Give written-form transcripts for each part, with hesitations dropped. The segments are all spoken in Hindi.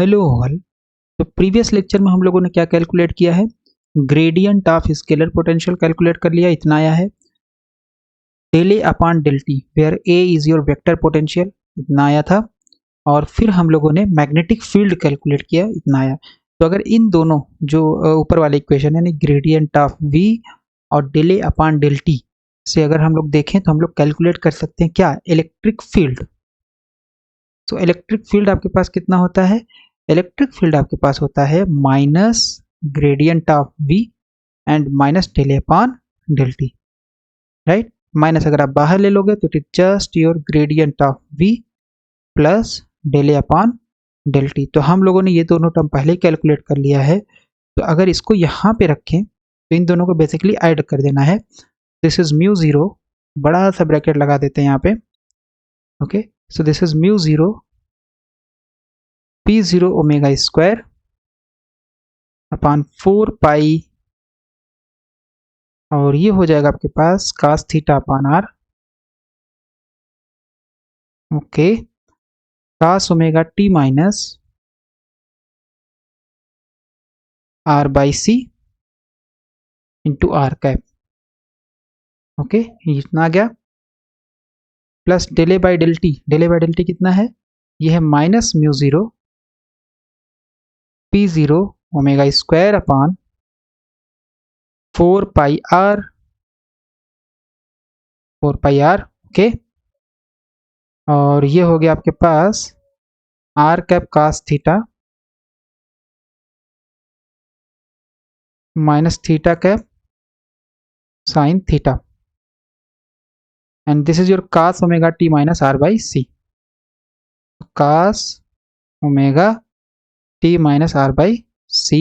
Hello all. तो प्रीवियस लेक्चर में हम लोगों ने क्या कैलकुलेट किया है, gradient of scalar potential calculate कर लिया, इतना आया है। Del A upon del T where A is your vector potential, इतना आया था। और फिर हम लोगों ने मैग्नेटिक फील्ड कैलकुलेट किया, इतना आया। तो अगर इन दोनों जो ऊपर वाले इक्वेशन है, ग्रेडियंट ऑफ वी और del A upon del T से अगर हम लोग देखें तो हम लोग कैलकुलेट कर सकते हैं क्या, इलेक्ट्रिक फील्ड। तो इलेक्ट्रिक फील्ड आपके पास कितना होता है, इलेक्ट्रिक फील्ड आपके पास होता है minus gradient of V and minus del upon del T, right. Minus अगर आप बाहर ले लोगे तो it is just your gradient of V plus del upon del T. तो हम लोगों ने ये दोनों टर्म पहले ही कैलकुलेट कर लिया है। तो अगर इसको यहाँ पे रखें तो इन दोनों को बेसिकली ऐड कर देना है। दिस इज म्यू जीरो, बड़ा सा ब्रैकेट लगा देते हैं यहाँ पे, okay. So this is mu zero P zero omega square upon 4 pi, और ये हो जाएगा आपके पास cos theta upon r, okay. cos omega T minus are by c into r cap, okay. इतना आ गया। Plus del by del t, del by del t कितना है, ये है minus mu zero P zero omega square upon 4 pi r, 4 pi r, okay. और ये हो गया आपके पास r cap cos theta minus theta cap sine theta, and this is your cos omega T minus are by c, cos omega T minus are by C,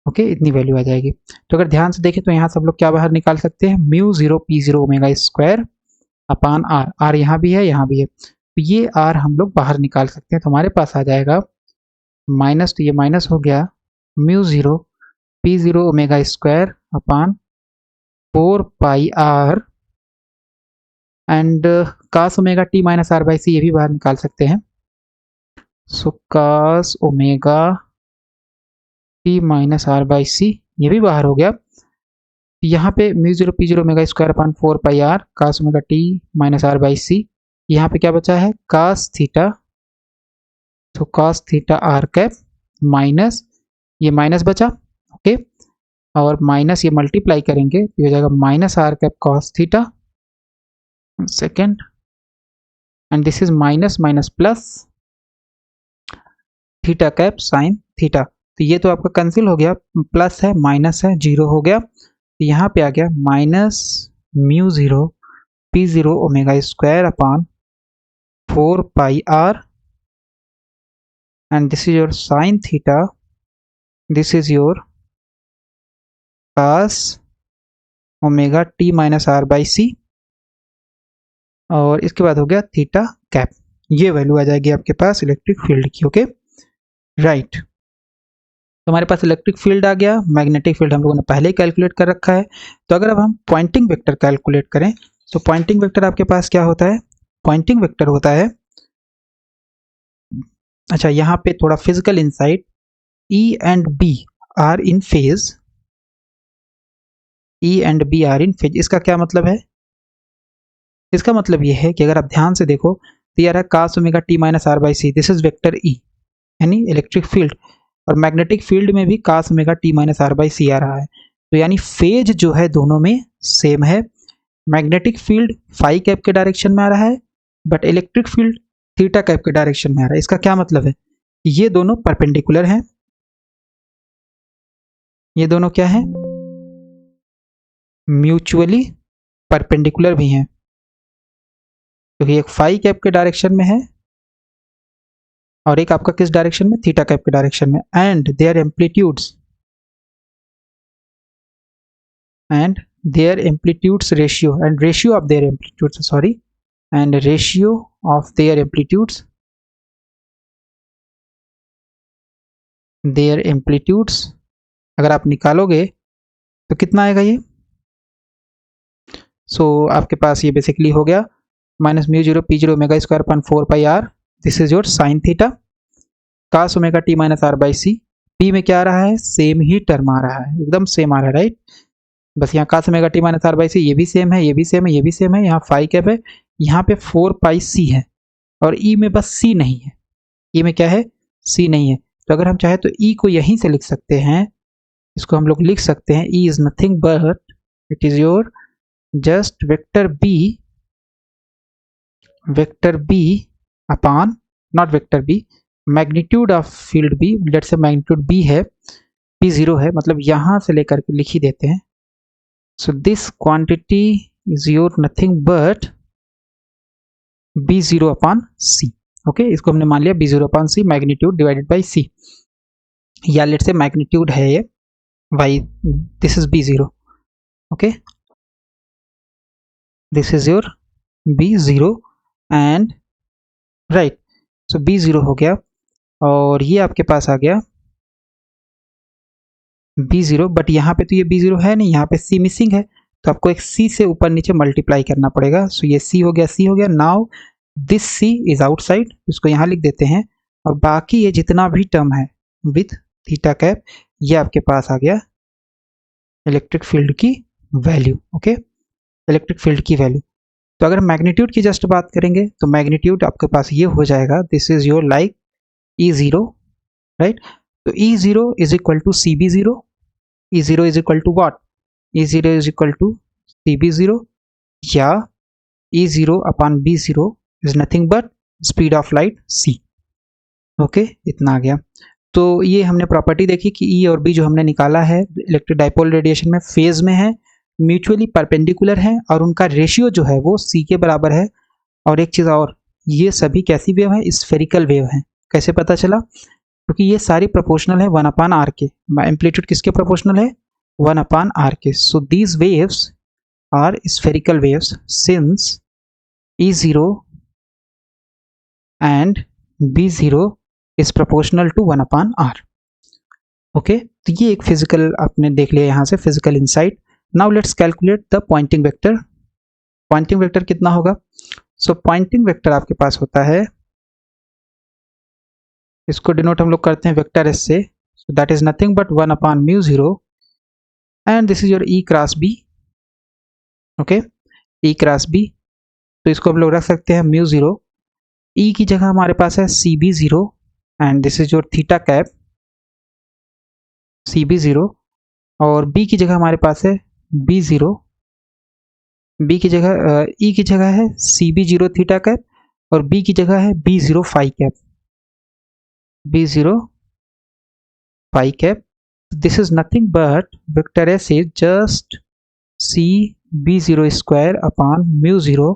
okay. इतनी वैल्यू आ जाएगी। तो अगर ध्यान से देखें तो यहाँ सब लोग क्या बाहर निकाल सकते हैं, mu zero P zero omega square upon R, R यहाँ भी है यहाँ भी है, तो ये आर हम लोग बाहर निकाल सकते हैं। तो हमारे पास आ जाएगा माइनस, तो ये माइनस हो गया mu zero P zero omega square upon 4 pi r and cos omega T minus are by c, ये भी बाहर निकाल सकते हैं। So cos omega T minus are by c, ये भी बाहर हो गया। यहाँ पे mu zero P zero omega square upon 4 pi r cos omega T minus are by c, यहाँ पे क्या बचा है cos थीटा, तो cos theta are cap minus, ये माइनस बचा, ओके। और माइनस ये मल्टीप्लाई करेंगे तो हो जाएगा minus R cap cos theta second, and this is minus minus plus theta cap sine theta. तो ये तो आपका कैंसिल हो गया, प्लस है माइनस है जीरो हो गया, तो यहाँ पे आ गया minus mu zero P zero omega square upon 4 pi r, and this is your sine theta, this is your cos omega T minus are by c, और इसके बाद हो गया थीटा कैप। ये वैल्यू आ जाएगी आपके पास इलेक्ट्रिक फील्ड की, ओके, राइट। तो हमारे पास इलेक्ट्रिक फील्ड आ गया, मैग्नेटिक फील्ड हम लोगों ने पहले ही कैलकुलेट कर रखा है। तो अगर अब हम पॉइंटिंग वेक्टर कैलकुलेट करें तो पॉइंटिंग वेक्टर आपके पास क्या होता है, पॉइंटिंग वेक्टर होता है, अच्छा यहाँ पे थोड़ा physical insight, E and B are in phase, E and B are in phase. इसका क्या मतलब है, इसका मतलब ये है कि अगर आप ध्यान से देखो तो ये आ रहा है cos omega T minus are by c, this is vector E यानी इलेक्ट्रिक फील्ड, और मैग्नेटिक फील्ड में भी cos omega T minus are by c आ रहा है। तो यानी फेज जो है दोनों में सेम है। मैग्नेटिक फील्ड फाई कैप के डायरेक्शन में आ रहा है, but electric field theta cap के डायरेक्शन में आ रहा है। इसका क्या मतलब है, ये दोनों परपेंडिकुलर हैं, ये दोनों क्या है, म्यूचुअली परपेंडिकुलर भी हैं, क्योंकि एक फाई कैप के डायरेक्शन में है और एक आपका किस डायरेक्शन में, थीटा कैप के डायरेक्शन में, and their amplitudes ratio and ratio of their amplitudes, sorry, and ratio of their amplitudes अगर आप निकालोगे तो कितना आएगा ये, सो आपके पास ये बेसिकली हो गया minus mu zero P zero omega square upon 4 pi R, this is your sine theta, cos omega T minus are by C. P में क्या आ रहा है, सेम ही टर्म आ रहा है, एकदम सेम आ रहा है, राइट। बस यहाँ cos omega T minus are by c, ये भी सेम है, ये भी सेम है, ये भी सेम है, यहाँ फाई कैप है, यहाँ पे 4 पाई सी है, और ई में बस सी नहीं है, ई में क्या है, सी नहीं है। तो अगर हम चाहे तो ई को यहीं से लिख सकते हैं, इसको हम लोग लिख सकते हैं, E is nothing but it is your just vector B upon, not vector B, magnitude of field B, let's say magnitude B है, बी जीरो है, मतलब यहां से लेकर के लिख ही देते हैं। So this quantity is your nothing but B zero upon c. Okay, इसको हमने मान लिया B zero upon c, magnitude divided by c, या लेट्स से मैग्नीट्यूड है ये y, this is B zero. Okay, this is your B zero and right, so B zero हो गया, और ये आपके पास आ गया बी जीरो, बट यहाँ पे तो ये बी जीरो है नहीं, यहाँ पे सी मिसिंग है, तो आपको एक सी से ऊपर नीचे मल्टीप्लाई करना पड़ेगा। सो ये सी हो गया, सी हो गया, now this C is outside, इसको यहाँ लिख देते हैं, और बाकी ये जितना भी टर्म है विथ थीटा कैप, ये आपके पास आ गया इलेक्ट्रिक फील्ड की वैल्यू। ओके, इलेक्ट्रिक फील्ड की वैल्यू। तो अगर मैग्नीट्यूड की जस्ट बात करेंगे तो मैग्नीट्यूड आपके पास ये हो जाएगा, this is your like E zero, right. तो E zero is equal to c B zero, E zero is equal to what, E zero is equal to c B zero, या E zero upon B zero is nothing but speed of light c. Okay, इतना आ गया। तो ये हमने प्रॉपर्टी देखी कि ई और बी जो हमने निकाला है इलेक्ट्रिक डाइपोल रेडिएशन में फेज में है, म्यूचुअली परपेंडिकुलर है, और उनका रेशियो जो है वो सी के बराबर है। और एक चीज़ और, ये सभी कैसी वेव है, स्फेरिकल वेव है। कैसे पता चला, क्योंकि ये सारी प्रोपोर्शनल है 1 अपान आर के, एम्पलीट्यूड किसके प्रोपोर्शनल है, 1 अपान आर के। So these waves are spherical waves since E zero and B zero is proportional to 1 upon R. Okay, तो ये एक फिजिकल आपने देख लिया यहाँ से, physical insight. Now let's calculate the Poynting vector. Poynting vector कितना होगा, सो पॉइंटिंग वेक्टर आपके पास होता है, इसको डिनोट हम लोग करते हैं वेक्टर एस से, so that is nothing but 1 upon mu zero, and this is your E cross B. Okay, E cross B, तो इसको हम लोग रख सकते हैं म्यू जीरो, ई की जगह हमारे पास है C B zero, and this is your theta cap C B zero, और बी की जगह हमारे पास है बी जीरो, बी की जगह ई की जगह है C B zero theta cap, और बी की जगह है B zero phi cap, B zero phi cap. This is nothing but vector S is just C B zero square upon mu zero,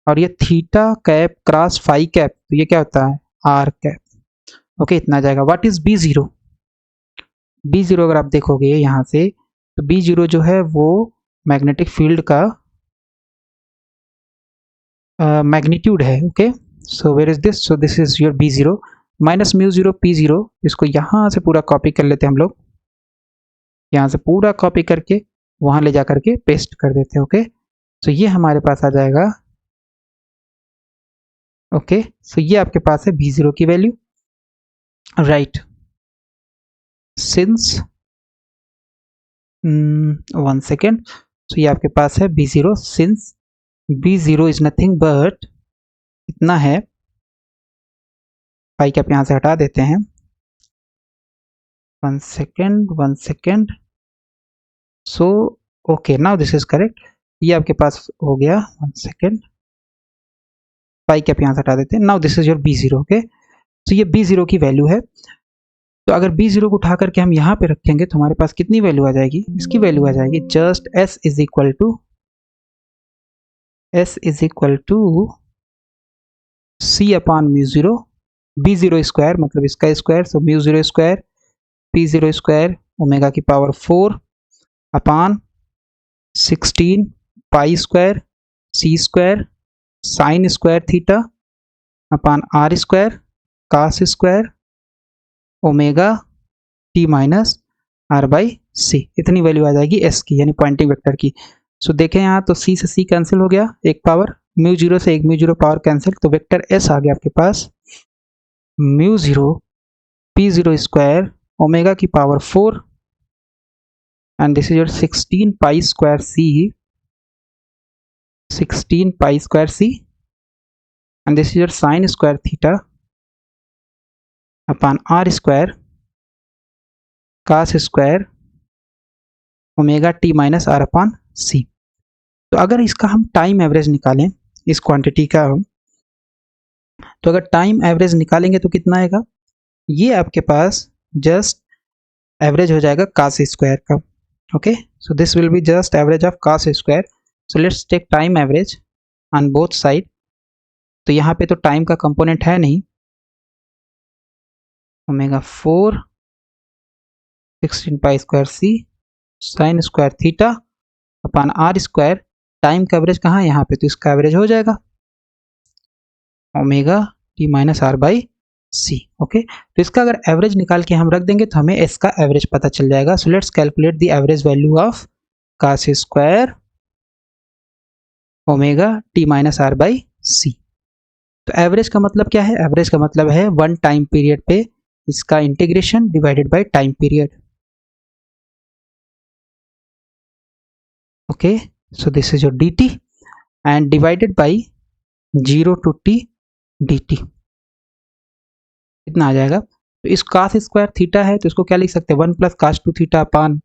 और ये theta cap cross phi cap, तो ये क्या होता है, आर कैप। ओके, इतना आ जाएगा। What is B zero, B zero अगर आप देखोगे यहाँ से, तो बी जीरो जो है वो मैग्नेटिक फील्ड का मैग्नीट्यूड है। Okay, so where is this, so this is your B zero minus mu zero P zero, इसको यहाँ से पूरा कॉपी कर लेते हैं हम लोग, यहाँ से पूरा कॉपी करके वहाँ ले जा करके पेस्ट कर देते हैं। ओके, सो ये हमारे पास आ जाएगा। ओके, सो ये आपके पास है बी जीरो की value, right. Since 1 second, so ये आपके पास है B zero, since B zero is nothing but इतना है, पाई कैप यहाँ से हटा देते हैं, 1 second, so okay, now this is correct. ये आपके पास हो गया, 1 सेकेंड, पाई कैप यहाँ से हटा देते हैं, now this is your B zero. Okay, तो ये बी जीरो की वैल्यू है। तो अगर बी जीरो को उठा करके हम यहाँ पे रखेंगे तो हमारे पास कितनी वैल्यू आ जाएगी, इसकी वैल्यू आ जाएगी just S is equal to c upon mu zero, B zero square मतलब इसका square, so mu zero square p zero square omega की power 4 upon 16 pi square c square sine square theta upon are square cos square omega T minus are by c. इतनी वैल्यू आ जाएगी एस की, यानी पॉइंटिंग वेक्टर की। सो देखें यहाँ तो सी से सी कैंसिल हो गया, एक पावर, म्यू जीरो से एक म्यू जीरो पावर कैंसिल, तो वेक्टर एस आ गया आपके पास mu zero p0 square omega की power 4 and this is your 16 pi square c, 16 pi square c, and this is your sine square theta upon r square cos square omega T minus r upon c. तो अगर इसका हम टाइम एवरेज निकालें इस क्वांटिटी का, तो अगर टाइम एवरेज निकालेंगे तो कितना आएगा, ये आपके पास जस्ट एवरेज हो जाएगा cos स्क्वायर का। Okay, so this will be just average of cos square. So let's take time average on both side. तो यहाँ पे तो टाइम का कंपोनेंट है नहीं, omega 4 16 pi square C sine square theta upon are square. Time का एवरेज कहाँ है यहाँ पे, तो इसका एवरेज हो जाएगा omega T minus are by C. Okay, तो इसका अगर एवरेज निकाल के हम रख देंगे तो हमें इसका एवरेज पता चल जाएगा। So let's calculate the average value of cos square omega T minus are by c. तो एवरेज का मतलब क्या है, एवरेज का मतलब है वन टाइम पीरियड पे इसका integration divided by time period. Okay, so this is your dt and divided by 0 to t dt, इतना आ जाएगा। तो इस cos स्क्वायर थीटा है तो इसको क्या लिख सकते हैं, 1 plus cos 2 theta upon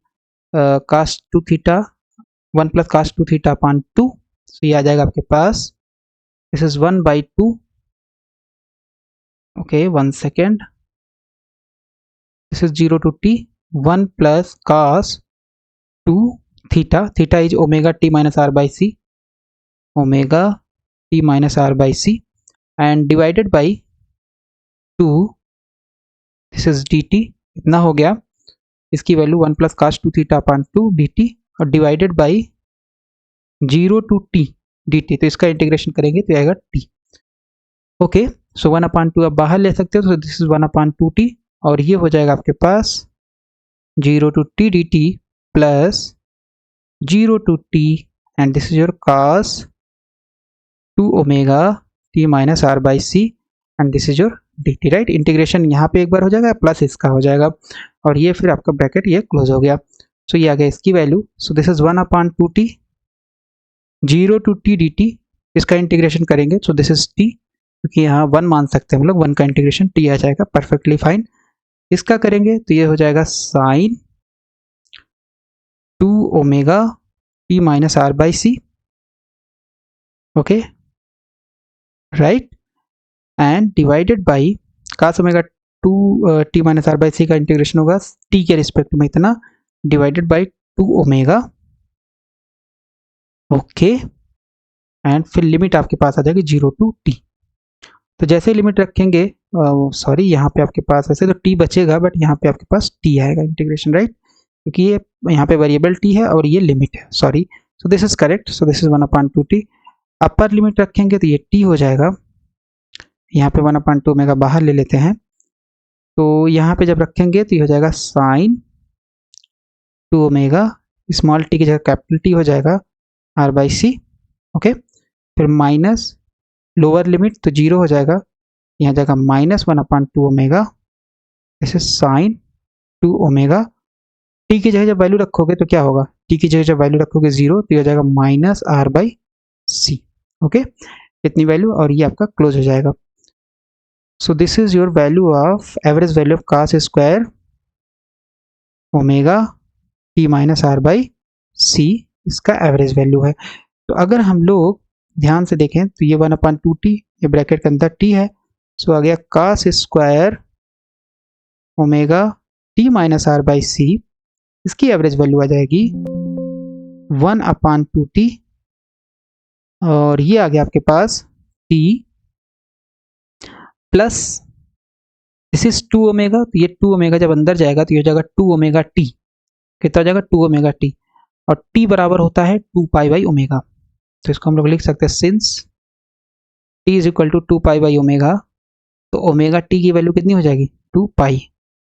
cos 2 theta, 1 plus cos 2 theta upon 2। So ये आ जाएगा आपके पास, this is 1/2। Okay, 1 second, this is 0 to t 1 plus cos 2 theta, theta is omega T minus are by c, omega T minus are by C and divided by 2, this is d t, इतना हो गया। इसकी value 1 plus cos 2 theta upon 2 d t और divided by 0 to t D t. तो इसका इंटीग्रेशन करेंगे तो आएगा t। ओके, सो 1/2 आप बाहर ले सकते हो, तो दिस इज 1/2 t और ये हो जाएगा आपके पास 0 to t D T plus 0 to t and this is your cos 2 omega T minus are by C and this is your D T, right. Integration यहाँ पे एक बार हो जाएगा प्लस इसका हो जाएगा और ये फिर आपका ब्रैकेट ये क्लोज हो गया। सो ये आ गया इसकी value. So this is 1/2 t 0 to t dt, इसका इंटीग्रेशन करेंगे सो दिस इज t, क्योंकि यहाँ 1 मान सकते हैं हम लोग, 1 का इंटीग्रेशन t आ जाएगा, परफेक्टली फाइन। इसका करेंगे तो ये हो जाएगा sine 2 omega T minus are by C. Okay, right, and divided by cos omega 2 t minus are by c का इंटीग्रेशन होगा t के रिस्पेक्ट में इतना, divided by 2 omega. Okay, and फिर लिमिट आपके पास आ जाएगी 0 to t। तो जैसे लिमिट रखेंगे, सॉरी यहाँ पे आपके पास वैसे तो t बचेगा बट यहाँ पे आपके पास t आएगा इंटीग्रेशन, राइट, क्योंकि ये यहाँ पे वेरिएबल t है और ये लिमिट है, sorry. So this is correct, so this is 1/2 t। Upper limit रखेंगे तो ये t हो जाएगा, यहाँ पे 1/2 ओमेगा बाहर ले लेते हैं, तो यहाँ पे जब रखेंगे तो ये हो जाएगा साइन 2 ओमेगा, स्मॉल टी की जगह कैपिटल टी हो जाएगा आर बाई सी। ओके, फिर माइनस लोअर लिमिट तो 0 हो जाएगा, यहाँ जाएगा -1/2 omega, this is sine 2 omega. T की जगह जब वैल्यू रखोगे तो क्या होगा, टी की जगह जब वैल्यू रखोगे 0 तो ये हो जाएगा minus are by C. Okay, इतनी वैल्यू और ये आपका क्लोज हो जाएगा। So this is your value of average value of cos square omega T minus are by c, इसका एवरेज वैल्यू है। तो अगर हम लोग ध्यान से देखें तो ये 1/2 t, ये ब्रैकेट के अंदर t है, सो आ गया cos square omega T minus are by c, इसकी एवरेज वैल्यू आ जाएगी 1/2 t और ये आ गया आपके पास t plus this is 2 omega, तो ये 2 ओमेगा जब अंदर जाएगा तो ये हो जाएगा 2 ओमेगा टी, कितना हो जाएगा 2 ओमेगा टी, और t बराबर होता है 2 पाई बाई ओमेगा। तो इसको हम लोग लिख सकते हैं since t is equal to 2 pi by omega, तो ओमेगा t की वैल्यू कितनी हो जाएगी 2 pi,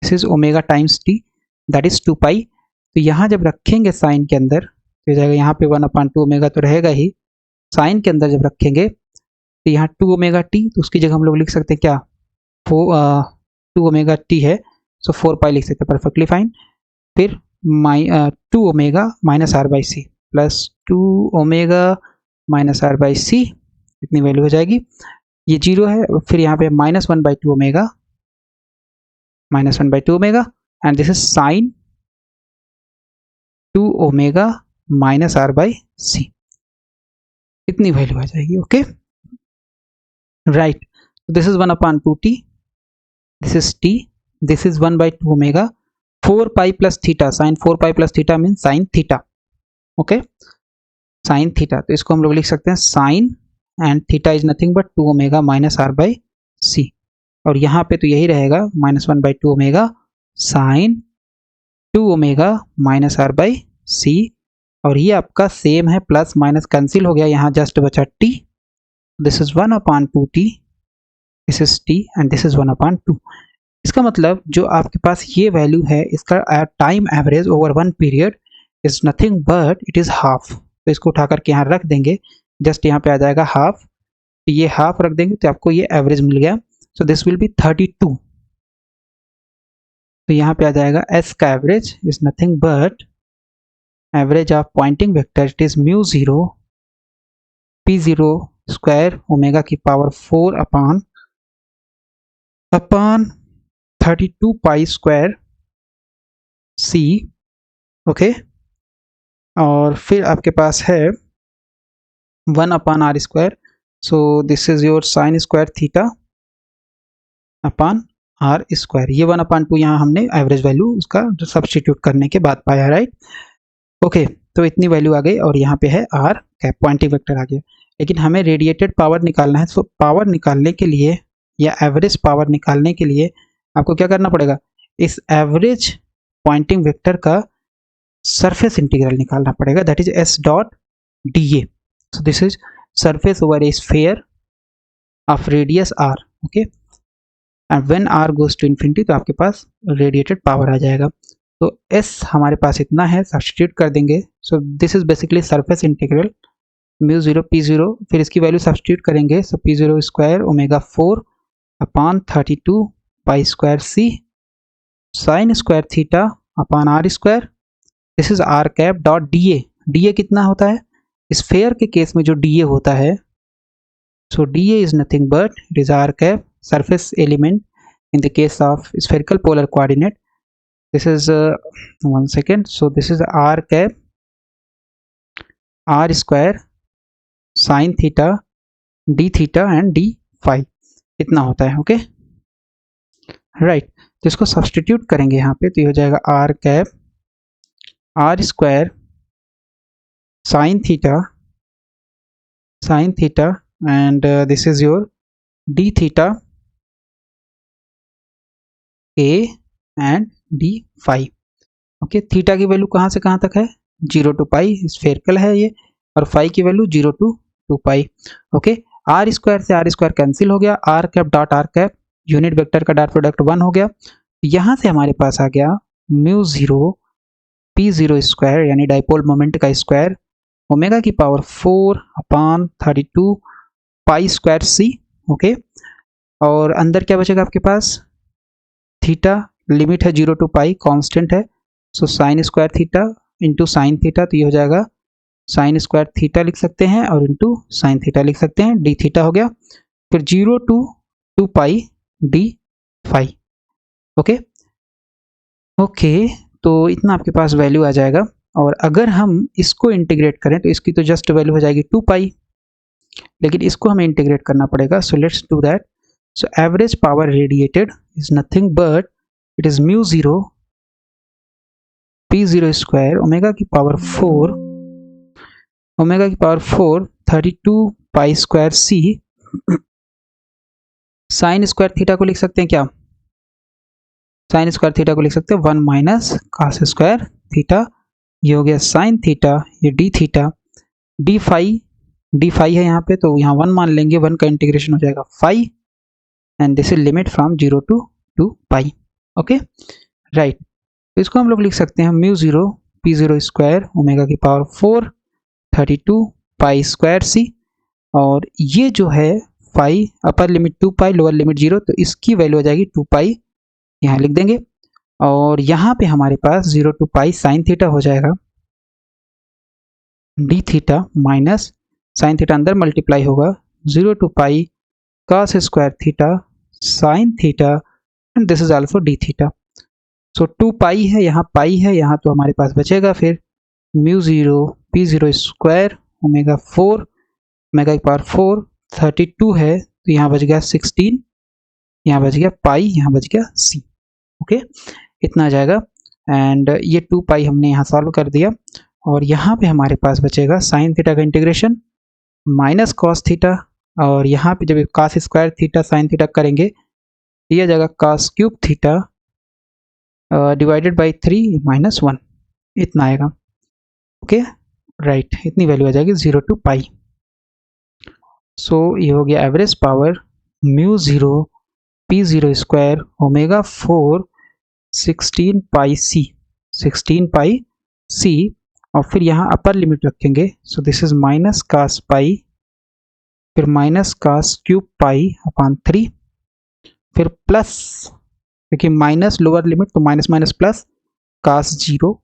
this is omega times t that is 2 pi. तो यहाँ जब रखेंगे साइन के अंदर तो हो जाएगा, यहाँ पे 1/2 ओमेगा तो रहेगा ही, साइन के अंदर जब रखेंगे तो यहाँ 2 ओमेगा टी, तो उसकी जगह हम लोग लिख सकते हैं क्या 2 ओमेगा टी है, सो 4 पाई लिख सकते हैं, परफेक्टली फाइन। फिर 2 omega minus are by c plus 2 omega minus are by c, इतनी वैल्यू हो जाएगी। ये 0 है, फिर यहाँ पे -1 by 2 omega, -1 by 2 omega, and this is sine 2 omega minus are by c, इतनी वैल्यू आ जाएगी। Okay, right, this is 1/2t, this is t, this is 1 by 2 omega, 4 pi plus theta, sine 4 pi plus theta mean sine theta. Okay, sine theta, तो इसको हम लोग लिख सकते हैं sine and theta is nothing but 2 omega minus are by c, और यहाँ पे तो यही रहेगा -1 by 2 omega sine 2 omega minus are by c, और ये आपका सेम है, प्लस माइनस कैंसिल हो गया, यहाँ जस्ट बचा t, this is 1/2t, this is t and this is 1/2। इसका मतलब जो आपके पास ये वैल्यू है, इसका time average over one period is nothing but it is half. तो इसको उठा करके यहाँ रख देंगे, जस्ट यहाँ पे आ जाएगा हाफ, तो ये हाफ रख देंगे तो आपको ये एवरेज मिल गया, सो दिस विल बी 32। तो यहाँ पे आ जाएगा s का average is nothing but average of Poynting vector, it is mu 0 p0 square omega की power 4 upon 32 pi square c। Okay, और फिर आपके पास है 1/r square, so this is your sine square theta upon are square, ये 1/2 यहाँ हमने एवरेज वैल्यू उसका सब्सटीट्यूट करने के बाद पाया, राइट। ओके, तो इतनी वैल्यू आ गई, और यहाँ पे है आर कैप, पॉइंटिंग वेक्टर आ गया। लेकिन हमें रेडिएटेड पावर निकालना है, तो पावर निकालने के लिए या एवरेज पावर निकालने के लिए आपको क्या करना पड़ेगा, इस एवरेज पॉइंटिंग वेक्टर का सरफेस इंटीग्रल निकालना पड़ेगा, that is s dot dA। So this is surface over a sphere of radius r। Okay, and when r goes to infinity तो आपके पास रेडिएटेड पावर आ जाएगा। तो s हमारे पास इतना है, सब्स्टिट्यूट कर देंगे, so this is basically surface integral mu 0 p0, फिर इसकी वैल्यू सब्स्टिट्यूट करेंगे, so p0 square omega 4 upon 32 pi square c sine square theta upon are square, this is are cap dot D A कितना होता है, स्फेयर के केस में जो डी ए होता है, so d a is nothing but it is are cap surface element in the case of spherical polar coordinate, this is 1 second, so this is are cap are square sine theta d theta and D phi, इतना होता है। ओके, राइट, तो इसको सब्सटीट्यूट करेंगे यहाँ पे, तो ये हो जाएगा R cap are square sine theta and this is your D theta A and D phi. Okay, theta की वैल्यू कहाँ से कहाँ तक है, 0 to पाई, स्फेरिकल है ये, और फाई की value 0 to 2 pi. Okay, R square से आर स्क्वायर कैंसिल हो गया, R cap dot R cap unit vector का डॉट प्रोडक्ट 1 हो गया, यहाँ से हमारे पास आ गया म्यू 0 p0 स्क्वायर यानी डाइपोल मोमेंट का स्क्वायर ओमेगा की power 4 upon 32 pi square c। Okay, और अंदर क्या बचेगा आपके पास, थीटा लिमिट है 0 to पाई, कांस्टेंट है, so sine square theta into sine theta, तो ये हो जाएगा साइन स्क्वायर थीटा लिख सकते हैं और इंटू साइन थीटा लिख सकते हैं, डी थीटा हो गया, फिर 0 to 2 pi D phi. Okay, तो इतना आपके पास वैल्यू आ जाएगा, और अगर हम इसको इंटीग्रेट करें तो इसकी तो जस्ट वैल्यू हो जाएगी 2 पाई, लेकिन इसको हमें इंटीग्रेट करना पड़ेगा, so let's do that. So average power radiated is nothing but it is mu 0 p0 square omega की power 4 32 pi square c sine square theta को लिख सकते हैं क्या, साइन स्क्वायर थीटा को लिख सकते हैं 1 माइनस कॉस स्क्वायर थीटा, ये हो गया साइन थीटा, ये डी थीटा, डी फाई है यहाँ पे, तो यहाँ 1 मान लेंगे, 1 का इंटीग्रेशन हो जाएगा phi, and this is limit from 0 to 2 pi. Okay, right, तो इसको हम लोग लिख सकते हैं म्यू 0 p0 स्क्वायर ओमेगा की पावर 4 32 पाई स्क्वायर c, और ये जो है phi upper limit 2 pi lower limit 0, तो इसकी वैल्यू हो जाएगी 2 पाई यहाँ लिख देंगे। और यहाँ पे हमारे पास 0 to पाई साइन थीटा हो जाएगा, d theta minus sine theta अंदर मल्टीप्लाई होगा 0 to pi cos square theta sine theta and this is also d theta. So 2 pi है, यहाँ पाई है, यहाँ तो हमारे पास बचेगा फिर mu 0 P 0 square omega 4 omega की पावर 4 32 है, तो यहाँ बच गया 16, यहाँ बच गया पाई, यहाँ बच गया सी। ओके, इतना आ जाएगा। एंड ये 2 पाई हमने यहाँ सॉल्व कर दिया। और यहाँ पे हमारे पास बचेगा साइन थीटा का इंटीग्रेशन माइनस कॉस थीटा, और यहाँ पे जब cos square theta sine theta करेंगे तो यह जाएगा cos cube theta divided by 3 minus 1, इतना आएगा। ओके राइट, इतनी वैल्यू आ जाएगी 0 to पाई। सो ये हो गया average power mu 0 P 0 square omega 4 16 pi C, और फिर यहाँ अपर लिमिट रखेंगे। सो दिस इज माइनस कास पाई, फिर minus cos cube pi upon 3, फिर प्लस, क्योंकि माइनस लोअर लिमिट तो minus minus plus cos 0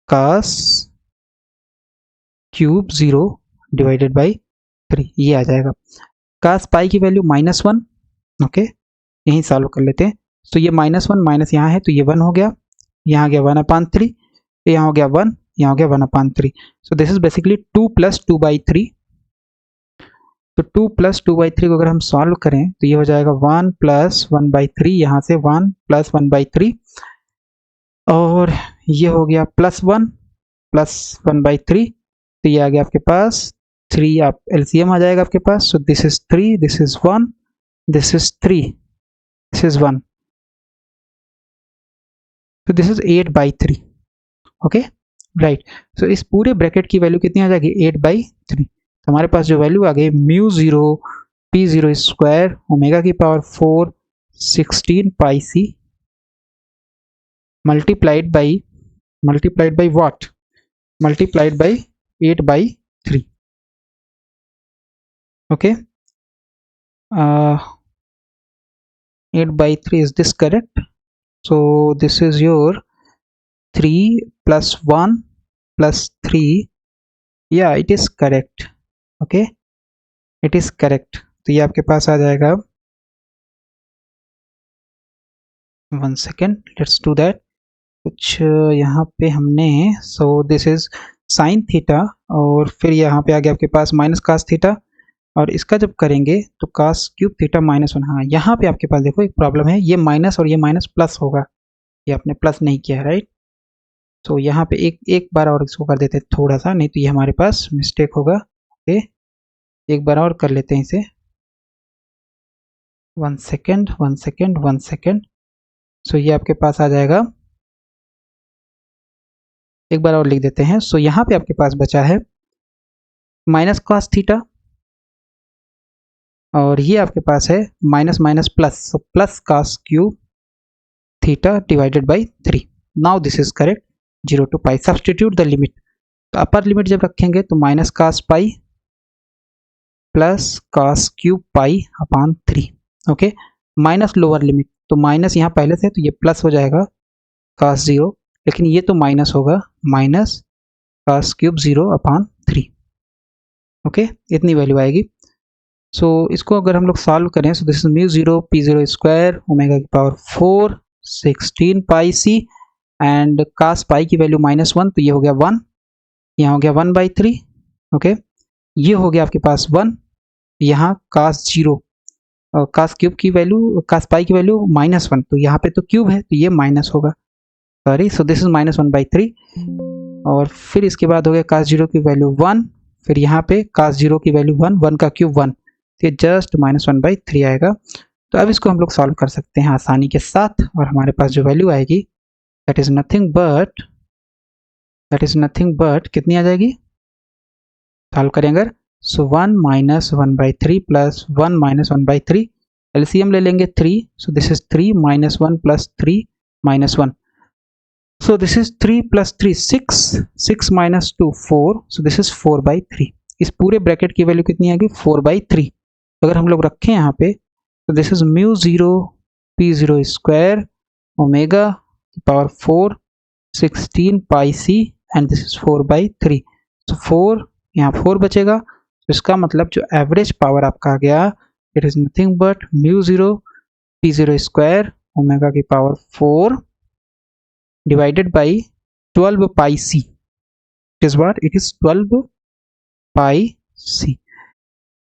cos cube 0 divided by 3, ये आ जाएगा। कास पाई की वैल्यू -1, ओके यहीं सॉल्व कर लेते हैं। तो ये -1 माइनस यहाँ है तो ये 1 हो गया, यहाँ गया 1/3, यहाँ हो गया 1, यहाँ हो गया 1/3। सो दिस इज बेसिकली 2 + 2/3। तो 2 + 2/3 को अगर हम सॉल्व करें तो ये हो जाएगा 1 + 1/3, यहाँ से 1 + 1/3, और ये हो गया +1 + 1/3, तो ये आ गया आपके पास 3, आप एलसीएम आ जाएगा आपके पास। So this is 3, this is 1, this is 3, this is 1, तो this is 8/3। Okay right, so इस पूरे ब्रैकेट की वैल्यू कितनी आ जाएगी 8/3। तो हमारे पास जो वैल्यू आ गई म्यू 0 पी 0 स्क्वायर ओमेगा की power 4 16 pi C multiplied by what, multiplied by 8/3। Okay 8/3, is this correct? So this is your 3 + 1 + 3, yeah it is correct, okay it is correct। तो ये आपके पास आ जाएगा, 1 सेकेंड लेट्स डू दैट। कुछ यहाँ पे हमने, सो दिस इज साइन थीटा, और फिर यहाँ पे आ गया आपके पास माइनस कास थीटा, और इसका जब करेंगे तो कास क्यूब थीटा -1। हाँ यहाँ पे आपके पास देखो एक प्रॉब्लम है, ये माइनस और ये माइनस प्लस होगा, ये आपने प्लस नहीं किया है राइट। तो यहाँ पे एक बार और इसको कर देते हैं थोड़ा सा, नहीं तो ये हमारे पास मिस्टेक होगा। ओके एक बार और कर लेते हैं इसे, 1 सेकेंड 1 सेकेंड 1 सेकेंड। सो ये आपके पास आ जाएगा, एक बार और लिख देते हैं। सो यहाँ पे आपके पास बचा है माइनस कॉस थीटा, और ये आपके पास है minus minus plus, so plus cos cube theta divided by 3। Now this is correct, 0 to pi. Substitute the limit, तो अपर लिमिट जब रखेंगे तो minus cos pi plus cos cube pi upon 3। Okay minus lower limit, तो माइनस यहाँ पहले से तो ये प्लस हो जाएगा कॉस 0, लेकिन ये तो माइनस होगा, minus cos cube 0 upon 3। Okay इतनी वैल्यू आएगी। सो इसको अगर हम लोग सॉल्व करें, सो this is mu 0 P 0 square omega की पावर 4 16 पाई सी, एंड कास पाई की वैल्यू -1, तो ये हो गया 1, यहाँ हो गया 1/3। ओके ये हो गया आपके पास 1, यहाँ कास 0, कास क्यूब की वैल्यू, कास पाई की वैल्यू -1, तो यहाँ पे तो क्यूब है तो ये माइनस होगा, सॉरी। सो दिस इज -1/3, और फिर इसके बाद हो गया कास 0 की वैल्यू 1, फिर यहाँ पे कास 0 की वैल्यू 1, 1 का क्यूब 1, तो ये जस्ट -1/3 आएगा। तो अब इसको हम लोग सॉल्व कर सकते हैं आसानी के साथ, और हमारे पास जो वैल्यू आएगी दैट इज नथिंग बट कितनी आ जाएगी, सॉल्व करें अगर, सो 1 - 1/3 प्लस 1 - 1/3, एलसीएम ले लेंगे 3, सो this is 3 - 1 + 3 - 1, so this is 3 + 3 6, 6 - 2 4, so this is 4/3। इस पूरे ब्रैकेट की वैल्यू कितनी आएगी 4/3। अगर हम लोग रखें यहाँ पे, तो this is mu 0 P0 square omega power 4 16 pi C and this is 4/3। तो 4 यहाँ 4 बचेगा, तो इसका मतलब जो एवरेज पावर आपका आ गया it is nothing but μ0 P0 square omega की power 4 divided by 12 pi c. It is what? It is 12 pi c.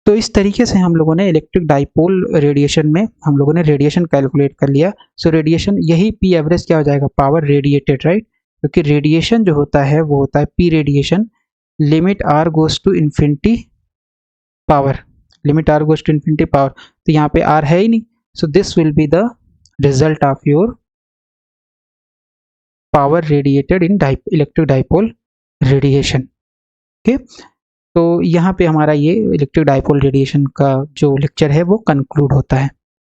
तो इस तरीके से हम लोगों ने इलेक्ट्रिक डाइपोल रेडिएशन में हम लोगों ने रेडिएशन कैलकुलेट कर लिया। सो रेडिएशन यही पी एवरेज क्या हो जाएगा? Power radiated, right? क्योंकि रेडिएशन जो होता है वो होता है P radiation limit R goes to infinity power, limit R goes to infinity power. तो यहाँ पे आर है ही नहीं, so this will be the result of your power radiated in electric dipole radiation. Okay, तो यहाँ पे हमारा ये इलेक्ट्रिक डाइपोल रेडिएशन का जो लेक्चर है वो कंक्लूड होता है।